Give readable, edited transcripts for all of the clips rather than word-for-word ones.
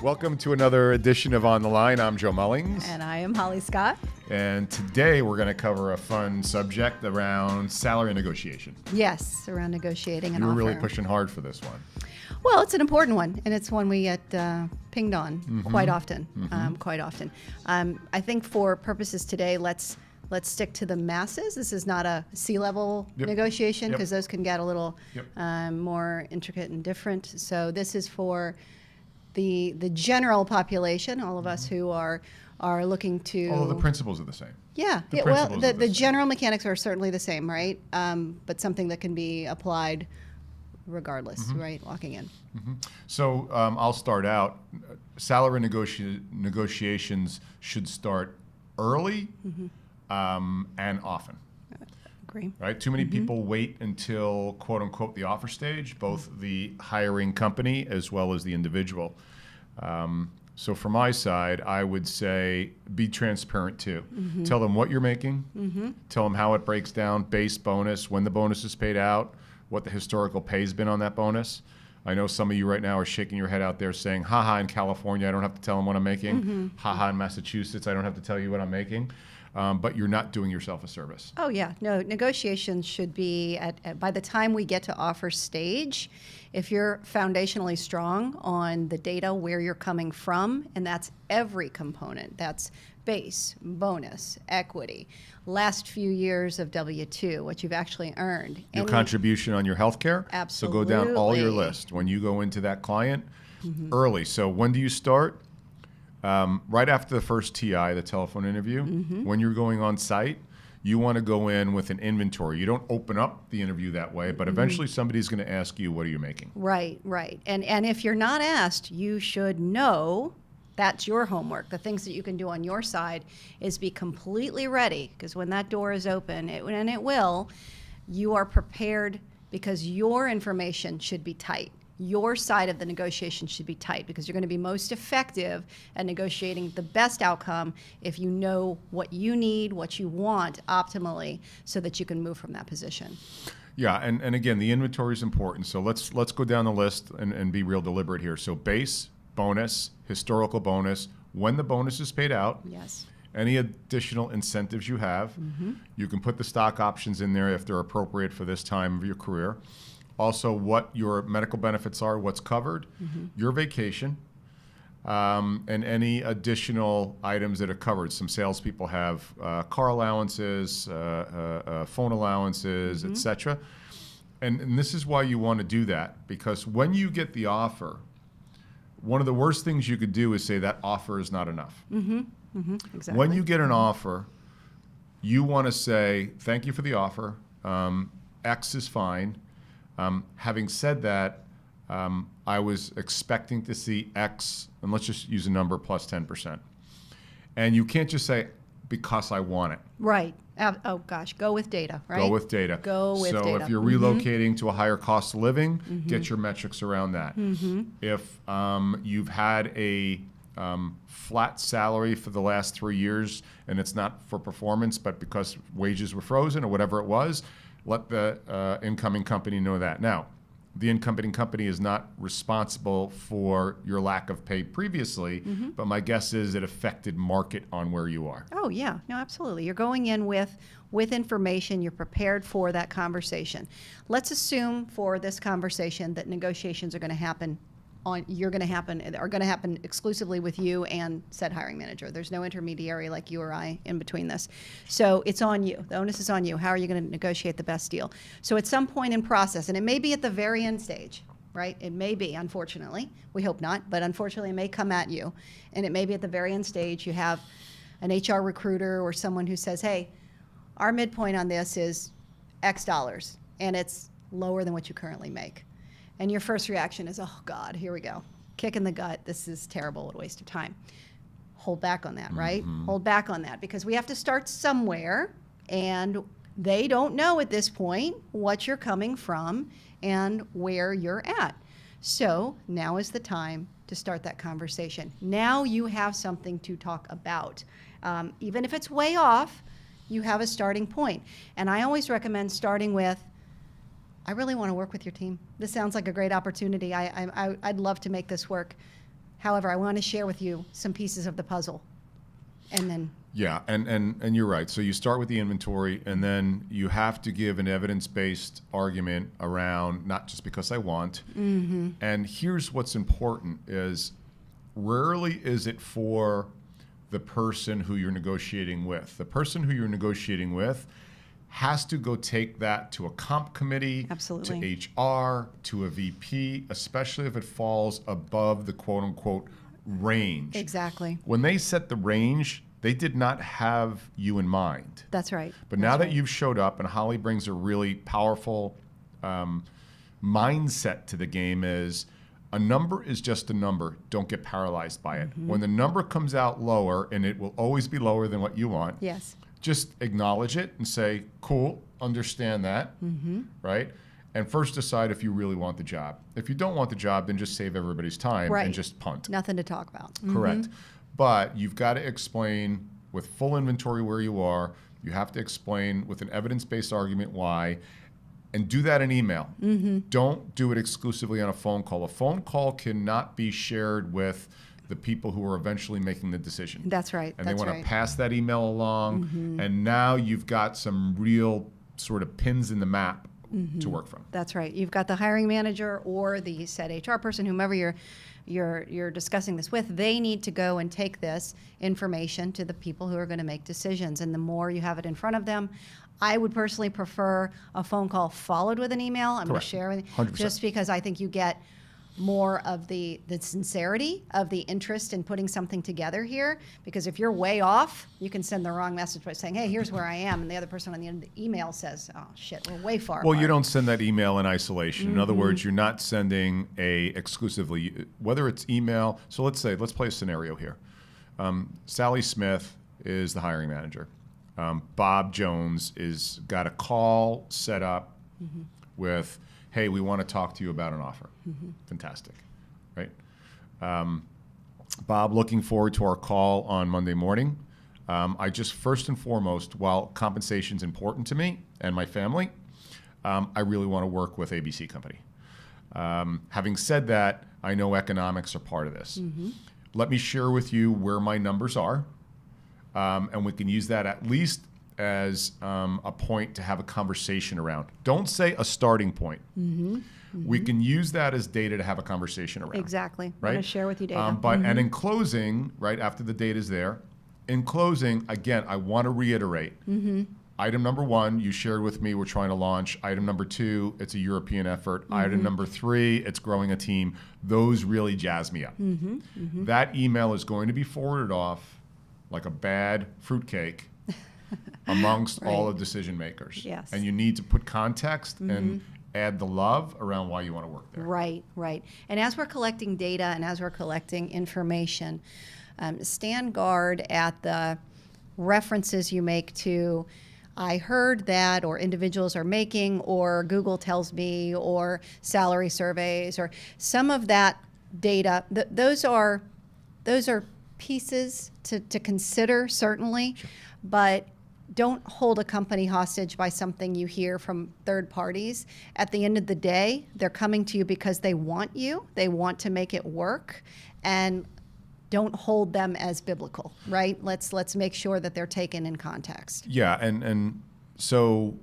Welcome to another edition of On the Line. I'm Joe Mullings. And I am Holly Scott. And today we're going to cover a fun subject around salary negotiation. Yes, around negotiating an offer. You were really pushing hard for this one. Well, it's an important one, and it's one we get pinged on quite often. I think for purposes today, let's stick to the masses. This is not a C-level negotiation because those can get a little more intricate and different. So this is for the general population, all of us who are looking to... Although the principles are the same. Yeah, the general mechanics are certainly the same, right? But something that can be applied regardless, right? Walking in. So I'll start out. Salary negotiations should start early and often. Agree. Right? Too many people wait until, quote unquote, the offer stage, both the hiring company as well as the individual. So from my side, I would say be transparent too. Tell them what you're making. Tell them how it breaks down, base, bonus, when the bonus is paid out, what the historical pay's been on that bonus. I know some of you right now are shaking your head out there saying, haha, in California, I don't have to tell them what I'm making. Haha, in Massachusetts, I don't have to tell you what I'm making. But you're not doing yourself a service. Oh, yeah. No, negotiations should be, by the time we get to offer stage, if you're foundationally strong on the data, where you're coming from, and that's every component. That's base, bonus, equity, last few years of W-2, what you've actually earned. Your contribution on your health care. Absolutely. So go down all your list when you go into that client early. So when do you start? Right after the first TI, the telephone interview, when you're going on site, you want to go in with an inventory. You don't open up the interview that way, but eventually somebody's going to ask you, what are you making? Right. And if you're not asked, you should know that's your homework. The things that you can do on your side is be completely ready, because when that door is open, and it will, you are prepared because your information should be tight. Your side of the negotiation should be tight because you're going to be most effective at negotiating the best outcome if you know what you need, what you want optimally, so that you can move from that position. Yeah, and again, the inventory is important. So let's go down the list and be real deliberate here. So base, bonus, historical bonus, when the bonus is paid out. Yes. Any additional incentives you have. You can put the stock options in there if they're appropriate for this time of your career. Also, what your medical benefits are, what's covered, your vacation, and any additional items that are covered. Some salespeople have car allowances, phone allowances, etc. And this is why you want to do that, because when you get the offer, one of the worst things you could do is say that offer is not enough. Exactly. When you get an offer, you want to say, thank you for the offer, X is fine. Having said that, I was expecting to see X, and let's just use a number plus 10%. And you can't just say, because I want it. Right. Oh, gosh. Go with data, right? Go with data. So if you're relocating to a higher cost of living, get your metrics around that. If you've had a flat salary for the last 3 years and it's not for performance, but because wages were frozen or whatever it was, let the incoming company know that. Now, the incoming company is not responsible for your lack of pay previously, but my guess is it affected market on where you are. Oh, yeah. No, absolutely. You're going in with information. You're prepared for that conversation. Let's assume for this conversation that negotiations are going to happen are going to happen exclusively with you and said hiring manager. There's no intermediary like you or I in between this. So it's on you. The onus is on you. How are you going to negotiate the best deal? So at some point in process, and it may be at the very end stage, right? It may be, unfortunately. We hope not, but unfortunately it may come at you. And it may be at the very end stage you have an HR recruiter or someone who says, hey, our midpoint on this is X dollars, and it's lower than what you currently make. And your first reaction is, oh, God, here we go. Kick in the gut. This is terrible. What a waste of time. Hold back on that, right? Hold back on that, because we have to start somewhere, and they don't know at this point what you're coming from and where you're at. So now is the time to start that conversation. Now you have something to talk about. Even if it's way off, you have a starting point. And I always recommend starting with, I really want to work with your team. This sounds like a great opportunity. I'd love to make this work. However, I want to share with you some pieces of the puzzle. And then, Yeah, and you're right. So you start with the inventory, and then you have to give an evidence-based argument around not just because I want. And here's what's important is rarely is it for the person who you're negotiating with. The person who you're negotiating with has to go take that to a comp committee, Absolutely. to HR, to a VP, especially if it falls above the quote-unquote range. exactly. When they set the range, they did not have you in mind. That's right. But That's now that right. you've showed up, and Holly brings a really powerful mindset to the game, is a number is just a number. Don't get paralyzed by it. When the number comes out lower, and it will always be lower than what you want, Yes. just acknowledge it and say, cool, understand that, right? And first decide if you really want the job. If you don't want the job, then just save everybody's time Right. and just punt. Nothing to talk about. Correct. But you've got to explain with full inventory where you are. You have to explain with an evidence-based argument why, and do that in email. Don't do it exclusively on a phone call. A phone call cannot be shared with the people who are eventually making the decision. That's right. And That's they want right. to pass that email along. And now you've got some real sort of pins in the map to work from. That's right. You've got the hiring manager or the said HR person, whomever you're discussing this with. They need to go and take this information to the people who are going to make decisions. And the more you have it in front of them, I would personally prefer a phone call followed with an email. I'm going to Correct. share with 100%. just because I think you get more of the sincerity of the interest in putting something together here. Because if you're way off, you can send the wrong message by saying, hey, here's where I am. And the other person on the end of the email says, oh, shit, we're way far Well, you apart. don't send that email in isolation. In other words, you're not sending a exclusively, whether it's email. So let's play a scenario here. Sally Smith is the hiring manager. Bob Jones is got a call set up with, hey, we want to talk to you about an offer. Fantastic, right? Bob, looking forward to our call on Monday morning. I just first and foremost, while compensation is important to me and my family, I really want to work with ABC Company. Having said that, I know economics are part of this. Let me share with you where my numbers are, and we can use that at least as a point to have a conversation around. Don't say a starting point. We can use that as data to have a conversation around. Exactly. I'm Right? going to share with you data. And in closing, right after the data is there, in closing, again, I want to reiterate. Item number 1, you shared with me, we're trying to launch. Item number 2, it's a European effort. Item number 3, it's growing a team. Those really jazz me up. That email is going to be forwarded off like a bad fruitcake amongst all the decision makers. Yes. And you need to put context and add the love around why you want to work there. Right, right. And as we're collecting data and as we're collecting information, stand guard at the references you make to I heard that, or individuals are making, or Google tells me, or salary surveys, or some of that data. Those are pieces to consider, certainly, but don't hold a company hostage by something you hear from third parties. At the end of the day, they're coming to you because they want you. They want to make it work, and don't hold them as biblical, right? Let's make sure that they're taken in context. Yeah, and so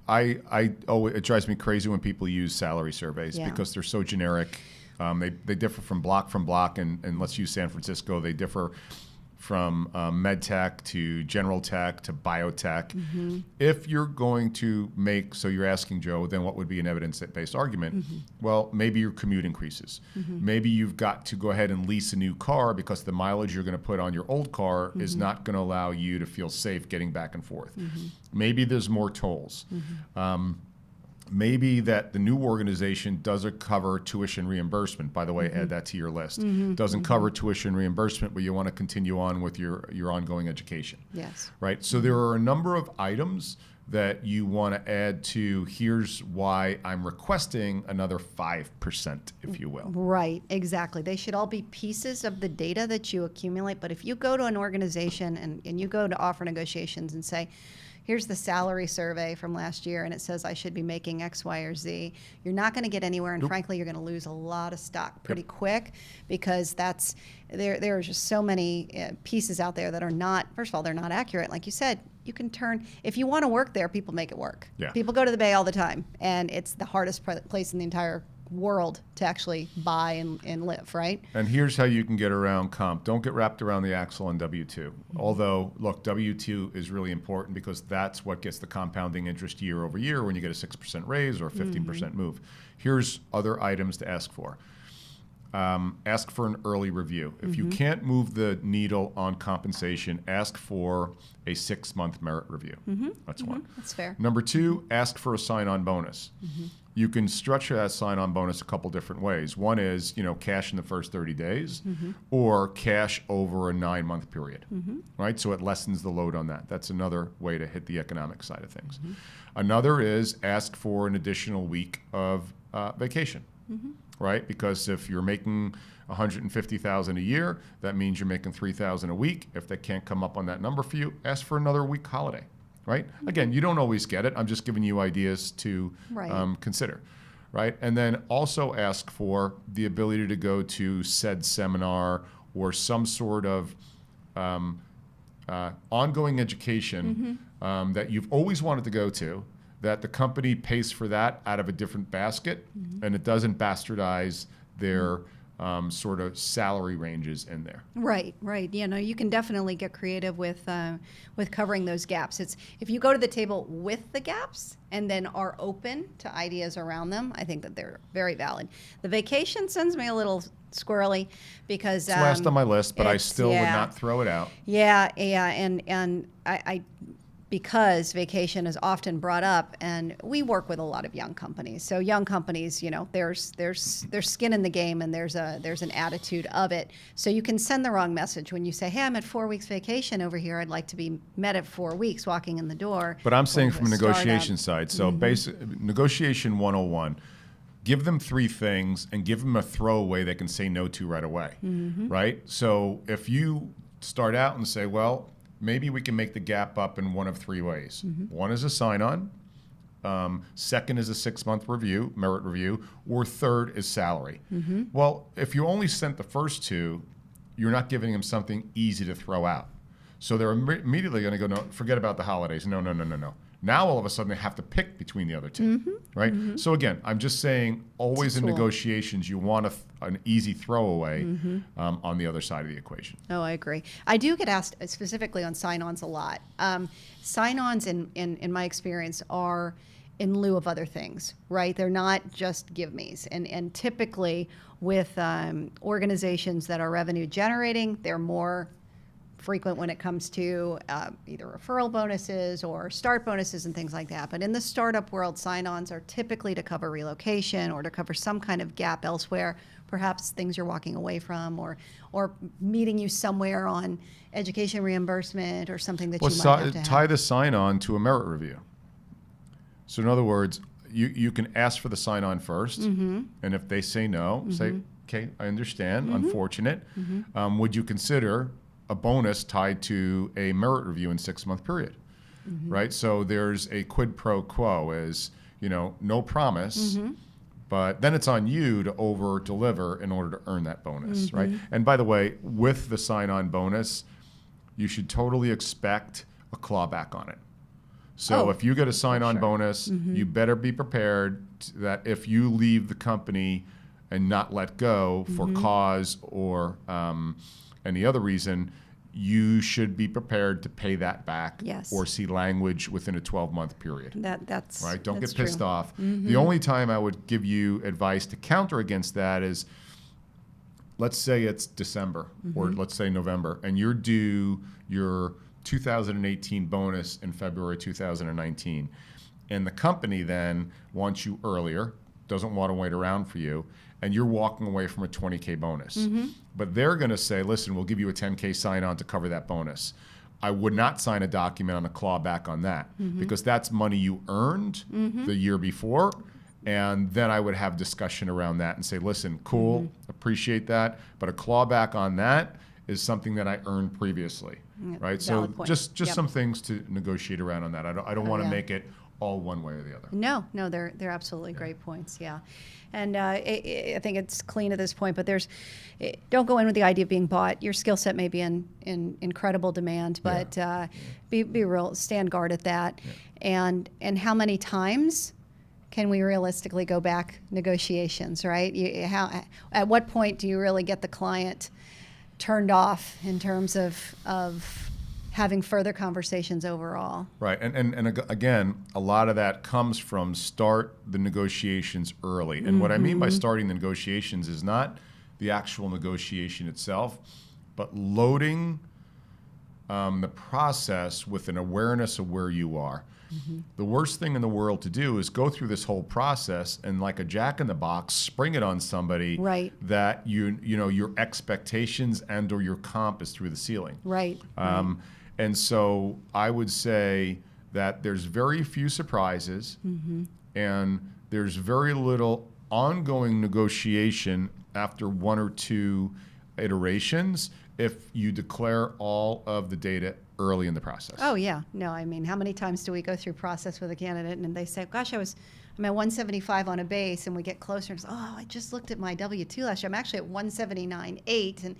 it drives me crazy when people use salary surveys Yeah. because they're so generic. They differ from block, and let's use San Francisco. They differ from med tech to general tech to biotech. If you're going to so you're asking, Joe, then what would be an evidence-based argument? Well, maybe your commute increases. Maybe you've got to go ahead and lease a new car because the mileage you're going to put on your old car is not going to allow you to feel safe getting back and forth. Maybe there's more tolls. Maybe that the new organization doesn't cover tuition reimbursement. By the way, add that to your list. Doesn't cover tuition reimbursement, but you want to continue on with your ongoing education. Yes. Right? So there are a number of items that you want to add to, here's why I'm requesting another 5%, if you will. Right, exactly. They should all be pieces of the data that you accumulate. But if you go to an organization and you go to offer negotiations and say, here's the salary survey from last year, and it says I should be making X, Y, or Z. You're not going to get anywhere, and Nope. frankly, you're going to lose a lot of stock pretty quick, because there are just so many pieces out there that are not, first of all, they're not accurate. Like you said, you can turn, if you want to work there, people make it work. Yeah. People go to the Bay all the time, and it's the hardest place in the entire world to actually buy and live, right? And here's how you can get around comp. Don't get wrapped around the axle on W-2. Although, look, W-2 is really important because that's what gets the compounding interest year over year when you get a 6% raise or a 15% move. Here's other items to ask for. Ask for an early review. If you can't move the needle on compensation, ask for a 6-month merit review. That's one. That's fair. Number 2, ask for a sign-on bonus. You can structure that sign-on bonus a couple different ways. One is, cash in the first 30 days or cash over a 9-month period, right? So it lessens the load on that. That's another way to hit the economic side of things. Another is ask for an additional week of vacation, right? Because if you're making $150,000 a year, that means you're making $3,000 a week. If they can't come up on that number for you, ask for another week holiday. Right? Again, you don't always get it. I'm just giving you ideas to consider, right? And then also ask for the ability to go to said seminar or some sort of ongoing education that you've always wanted to go to, that the company pays for that out of a different basket, and it doesn't bastardize their sort of salary ranges in there. Right. You can definitely get creative with covering those gaps. It's if you go to the table with the gaps and then are open to ideas around them, I think that they're very valid. The vacation sends me a little squirrely because It's last on my list, but I it's- still would yeah. not throw it out. Yeah, and I because vacation is often brought up, and we work with a lot of young companies. So young companies, there's skin in the game, and there's an attitude of it. So you can send the wrong message when you say, "Hey, I'm at 4 weeks vacation over here. I'd like to be met at 4 weeks, walking in the door." But I'm saying Or from a startup. negotiation side. So basic negotiation 101. Give them 3 things and give them a throwaway they can say no to right away, right? So if you start out and say, well, maybe we can make the gap up in one of 3 ways. One is a sign-on. Second is a 6-month review, merit review, or third is salary. Well, if you only sent the first 2, you're not giving them something easy to throw out. So they're immediately going to go, no, forget about the holidays. No. Now all of a sudden they have to pick between the other 2, right? So again, I'm just saying, always in tool. negotiations, you want an easy throwaway on the other side of the equation. Oh, I agree. I do get asked specifically on sign-ons a lot. Sign-ons, in my experience, are in lieu of other things, right? They're not just give-me's. And typically with organizations that are revenue generating, they're more frequent when it comes to either referral bonuses or start bonuses and things like that. But in the startup world, sign-ons are typically to cover relocation or to cover some kind of gap elsewhere, perhaps things you're walking away from, or meeting you somewhere on education reimbursement or something that you might have to have. Tie the sign-on to a merit review. So in other words, you can ask for the sign-on first, and if they say no, say, okay, I understand, unfortunate. Would you consider a bonus tied to a merit review in 6-month period, right? So there's a quid pro quo, is no promise, but then it's on you to over deliver in order to earn that bonus, right? And by the way, with the sign-on bonus, you should totally expect a clawback on it. So if you get a sign-on bonus, you better be prepared that if you leave the company and not let go for cause or any other reason, you should be prepared to pay that back or see language within a 12-month period. That's right. Don't that's get pissed true. off. The only time I would give you advice to counter against that is, let's say it's December or let's say November, and you're due your 2018 bonus in February 2019, and the company then wants you earlier, doesn't want to wait around for you, and you're walking away from a 20K bonus. But they're going to say, listen, we'll give you a 10K sign-on to cover that bonus. I would not sign a document on a clawback on that because that's money you earned the year before. And then I would have discussion around that and say, listen, cool, appreciate that, but a clawback on that is something that I earned previously. right? Valid So point. just Yep. some things to negotiate around on that. I don't want to yeah. make it all one way or the other. No, they're absolutely great points. Yeah, and I think it's clean at this point. But don't go in with the idea of being bought. Your skill set may be in incredible demand, but be real, stand guard at that. Yeah. And how many times can we realistically go back negotiations? Right? At what point do you really get the client turned off in terms of having further conversations overall? Right, and again, a lot of that comes from start the negotiations early. And what I mean by starting the negotiations is not the actual negotiation itself, but loading the process with an awareness of where you are. The worst thing in the world to do is go through this whole process and, like a jack-in-the-box, spring it on somebody Right. that you know your expectations and or your comp is through the ceiling. Right. And so I would say that there's very few surprises, and there's very little ongoing negotiation after one or two iterations if you declare all of the data early in the process. Oh, yeah. No, I mean, how many times do we go through process with a candidate and they say, gosh, I'm at 175 on a base, and we get closer and say, oh, I just looked at my W-2 last year. I'm actually at 179.8. And,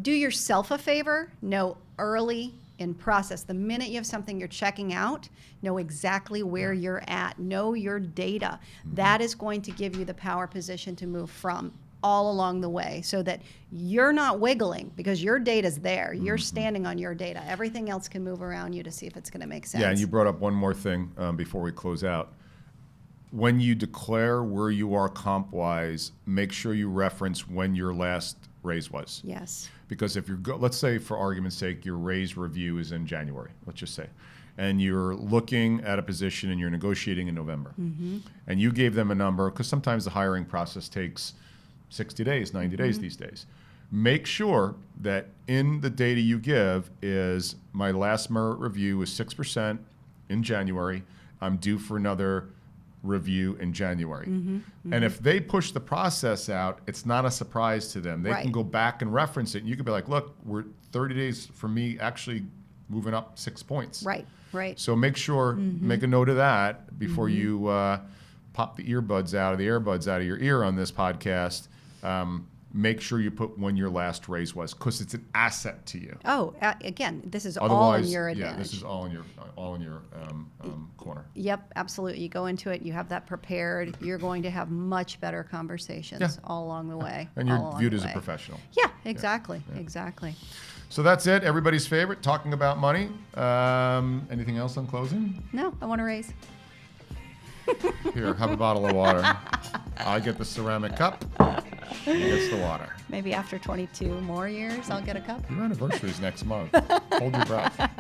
do yourself a favor. Know early in process. The minute you have something you're checking out, know exactly where you're at. Know your data. That is going to give you the power position to move from all along the way, so that you're not wiggling because your data's there. You're standing on your data. Everything else can move around you to see if it's going to make sense. Yeah, and you brought up one more thing before we close out. When you declare where you are comp-wise, make sure you reference when your last raise was. Yes. Because if let's say for argument's sake, your raise review is in January, let's just say, and you're looking at a position and you're negotiating in November, and you gave them a number, because sometimes the hiring process takes 60 days, 90 days these days. Make sure that in the data you give is my last merit review is 6% in January. I'm due for another review in January. And if they push the process out, it's not a surprise to them. They Right. can go back and reference it, and you can be like, look, we're 30 days from me actually moving up 6 points. Right. Right. So make sure, make a note of that before you pop the earbuds out, or the earbuds out of your ear on this podcast. Make sure you put when your last raise was, because it's an asset to you. Oh, again, this is all in Otherwise, your advantage. yeah, this is all in your corner. Yep, absolutely. You go into it, you have that prepared. You're going to have much better conversations Yeah. all along the way. And all you're along viewed the as a way. professional. Yeah, exactly. Exactly. So that's it. Everybody's favorite, talking about money. Anything else on closing? No, I want to raise. Here, have a bottle of water. I get the ceramic cup. He gets the water. Maybe after 22 more years, I'll get a cup. Your anniversary is next month. Hold your breath.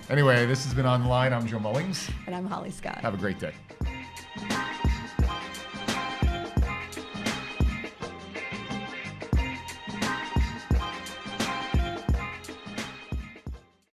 Anyway, this has been On the Line. I'm Joe Mullings. And I'm Holly Scott. Have a great day.